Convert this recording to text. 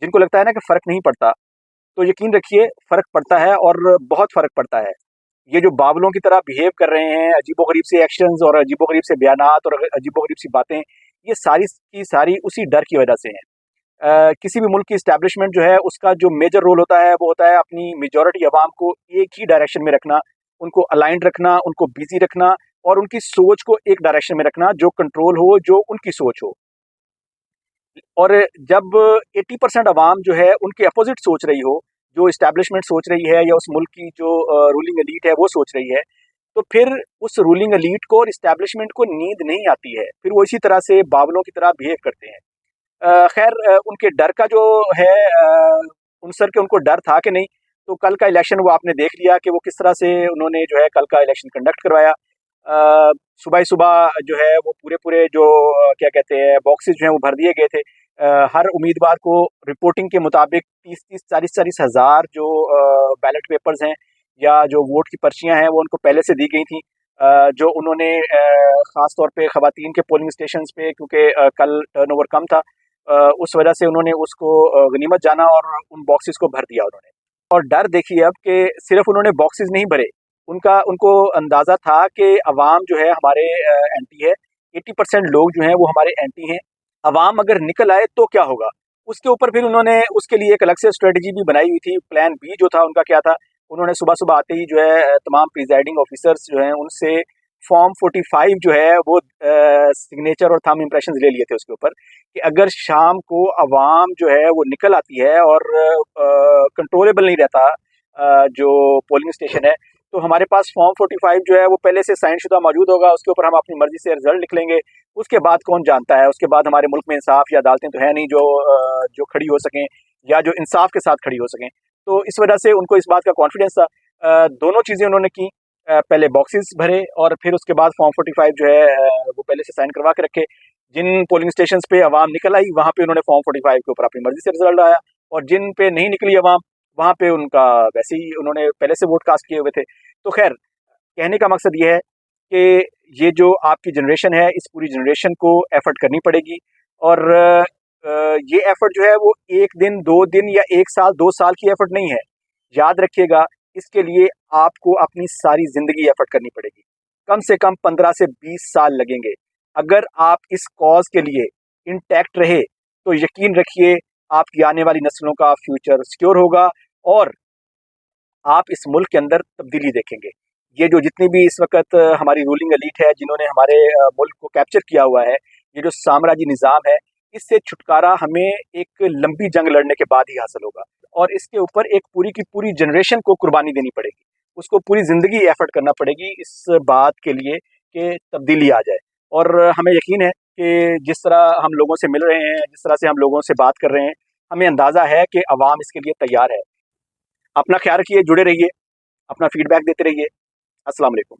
जिनको लगता है ना कि फ़र्क नहीं पड़ता, तो यकीन रखिए फ़र्क पड़ता है और बहुत फ़र्क पड़ता है। ये जो बावलों की तरह बिहेव कर रहे हैं, अजीबो-गरीब से एक्शंस और अजीबो-गरीब से बयानात और अजीबो-गरीब सी बातें, ये सारी की सारी उसी डर की वजह से हैं। किसी भी मुल्क की एस्टैब्लिशमेंट जो है, उसका जो मेजर रोल होता है, वो होता है अपनी मेजॉरिटी अवाम को एक ही डायरेक्शन में रखना, उनको अलाइन्ड रखना, उनको बिज़ी रखना और उनकी सोच को एक डायरेक्शन में रखना, जो कंट्रोल हो, जो उनकी सोच हो। और जब 80% अवाम जो है उनके अपोजिट सोच रही हो, जो इस्टेब्लिशमेंट सोच रही है या उस मुल्क की जो रूलिंग एलीट है वो सोच रही है, तो फिर उस रूलिंग एलीट को और इस्टेब्लिशमेंट को नींद नहीं आती है। फिर वो इसी तरह से बावलों की तरह बिहेव करते हैं। खैर उनके डर का जो है उनसर के उनको डर था कि नहीं, तो कल का इलेक्शन वो आपने देख लिया कि वो किस तरह से उन्होंने जो है कल का इलेक्शन कंडक्ट करवाया। सुबह ही सुबह जो है वो पूरे-पूरे जो क्या कहते हैं बॉक्सेस जो हैं वो भर दिए गए थे। हर उम्मीदवार को रिपोर्टिंग के मुताबिक 30-30, 40-40 हज़ार जो बैलेट पेपर्स हैं या जो वोट की पर्चियाँ हैं वो उनको पहले से दी गई थी। जो उन्होंने ख़ास तौर पे ख़वातीन के पोलिंग स्टेशंस पे क्योंकि कल टर्नओवर कम था, उस वजह से उन्होंने उसको गनीमत जाना और उन बॉक्सेस को भर दिया उन्होंने। और डर देखिए अब कि सिर्फ उन्होंने बॉक्सेस नहीं भरे, उनको अंदाज़ा था कि अवाम जो है हमारे एंटी है, 80% लोग जो हैं वो हमारे एंटी हैं। अवाम अगर निकल आए तो क्या होगा? उसके ऊपर फिर उन्होंने उसके लिए एक अलग से स्ट्रेटजी भी बनाई हुई थी। प्लान बी जो था उनका क्या था, उन्होंने सुबह-सुबह आते ही जो है तमाम प्रिजाइडिंग ऑफिसर्स जो हैं उनसे फॉर्म 45 जो है वो सिग्नेचर और थंब इम्प्रेशंस ले लिए थे उसके ऊपर कि अगर शाम को अवाम जो है वो निकल आती है और कंट्रोलेबल नहीं रहता जो पोलिंग स्टेशन है, तो हमारे पास फॉर्म 45 जो है वो पहले से साइन शुदा मौजूद होगा, उसके ऊपर हम अपनी मर्जी से रिजल्ट लिख लेंगे। उसके बाद कौन जानता है, उसके बाद हमारे मुल्क में इंसाफ या अदालतें तो है नहीं जो खड़ी हो सकें या जो इंसाफ के साथ खड़ी हो सकें। तो इस वजह से उनको इस बात का कॉन्फिडेंस था। दोनों चीज़ें उन्होंने की, पहले बॉक्सेस भरे और फिर उसके बाद फॉर्म 45 जो है वो पहले से साइन करवा के रखे। जिन पोलिंग स्टेशंस पे अवाम निकल आई वहाँ पे उन्होंने फॉर्म 45 के ऊपर अपनी मर्जी से रिजल्ट आया और जिन पे नहीं निकली अवाम वहाँ पे उनका वैसे ही उन्होंने पहले से वोट कास्ट किए हुए थे। तो खैर कहने का मकसद ये है कि ये जो आपकी जनरेशन है, इस पूरी जनरेशन को एफर्ट करनी पड़ेगी और ये एफर्ट जो है वो 1 दिन, 2 दिन या 1 साल, 2 साल की एफर्ट नहीं है। याद रखिएगा, इसके लिए आपको अपनी सारी ज़िंदगी एफर्ट करनी पड़ेगी। कम से कम 15 से 20 साल लगेंगे। अगर आप इस कॉज़ के लिए इंटैक्ट रहे, तो यकीन रखिए आपकी आने वाली नस्लों का फ्यूचर सिक्योर होगा और आप इस मुल्क के अंदर तब्दीली देखेंगे। ये जो जितनी भी इस वक़्त हमारी रूलिंग एलीट है, जिन्होंने हमारे मुल्क को कैप्चर किया हुआ है, ये जो साम्राज्य निज़ाम है, इससे छुटकारा हमें एक लंबी जंग लड़ने के बाद ही हासिल होगा और इसके ऊपर एक पूरी की पूरी जनरेशन को कुर्बानी देनी पड़ेगी। उसको पूरी ज़िंदगी एफ़र्ट करना पड़ेगी इस बात के लिए कि तब्दीली आ जाए और हमें यकीन है कि जिस तरह हम लोगों से मिल रहे हैं, जिस तरह से हम लोगों से बात कर रहे हैं, हमें अंदाज़ा है कि अवाम इसके लिए तैयार है। अपना ख्याल रखिए, जुड़े रहिए, अपना फीडबैक देते रहिए। अस्सलाम वालेकुम।